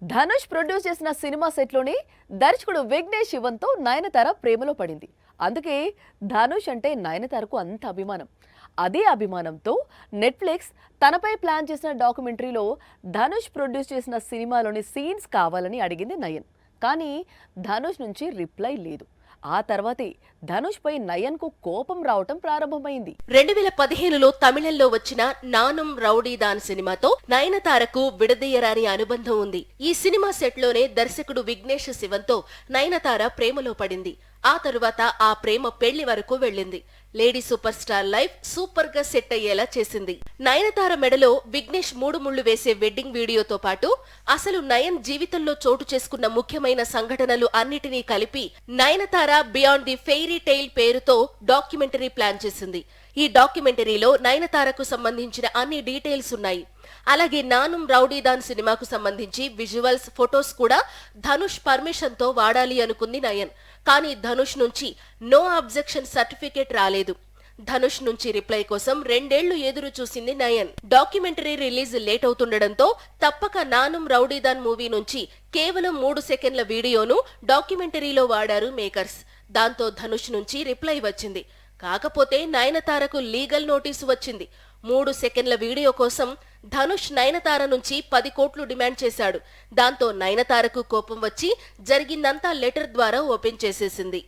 Dhanush produce చేసిన cinema సెట్లోనే దర్శకుడు విఘ్నేష్ శివన్తో నయనతార ప్రేమలో పడింది. అందుకే ధనుష్ అంటే నయనతారకు అంత అభిమానం. అదే అభిమానంతో నెట్ఫ్లిక్స్ తనపై ప్లాన్ చేసిన డాక్యుమెంటరీలో ధనుష్ ప్రొడ్యూస్ చేసిన సినిమాలోని సీన్స్ కావాలని అడిగింది నయన్. కానీ ధనుష్ నుంచి రిప్లై లేదు. ఆ తర్వాతే ధనుష్ పై నయన్ కు కోపం రావటం ప్రారంభమైంది. 2015లో తమిళంలో వచ్చిన నానుం రౌడీదాన్ సినిమాతో నయనతారకు విడదీయరాని అనుబంధం ఉంది. ఈ సినిమా సెట్ లోనే దర్శకుడు విఘ్నేష్ శివన్తో నయనతార ప్రేమలో పడింది. ఆ తరువాత ఆ ప్రేమ పెళ్లి వరకు వెళ్ళింది. Lady super star life super గా సెట్ అయ్యేలా చేసింది. నయనతార మెడలో విఘ్నేష్ 3 ముళ్లు వేసే వెడ్డింగ్ వీడియోతో పాటు అసలు నయన్ జీవితంలో చోటు చేసుకున్న ముఖ్యమైన సంఘటనలు అన్నిటినీ కలిపి Nayanthara beyond the fairy tile పేరుతో డాక్యుమెంటరీ ప్లాన్ చేసింది. ఈ డాక్యుమెంటరీలో నయనతారకు సంబంధించిన అన్ని డీటెయిల్స్ ఉన్నాయి. అలాగే నానుం రౌడీదాన్ సినిమాకు సంబంధించి విజువల్స్, ఫొటోస్ కూడా ధనుష్ పర్మిషన్ తో వాడాలి అనుకుంది నయన్. కానీ ధనుష్ నుంచి నో అబ్జెక్షన్ సర్టిఫికేట్ రాలేదు. ధనుష్ నుంచి రిప్లై కోసం 2 ఏళ్లు ఎదురు చూసింది నయన్. డాక్యుమెంటరీ రిలీజ్ లేట్ అవుతుండటంతో తప్పక నానుం రౌడీదాన్ మూవీ నుంచి కేవలం 3 సెకండ్ల వీడియోను డాక్యుమెంటరీలో వాడారు మేకర్స్. దాంతో ధనుష్ నుంచి రిప్లై వచ్చింది. కాకపోతే నయనతారకు లీగల్ నోటీసు వచ్చింది. 3 సెకండ్ల వీడియో కోసం ధనుష్ నయనతార నుంచి 10 కోట్లు డిమాండ్ చేశాడు. దాంతో నయనతారకు కోపం వచ్చి జరిగిందంతా లెటర్ ద్వారా ఓపెన్ చేసేసింది.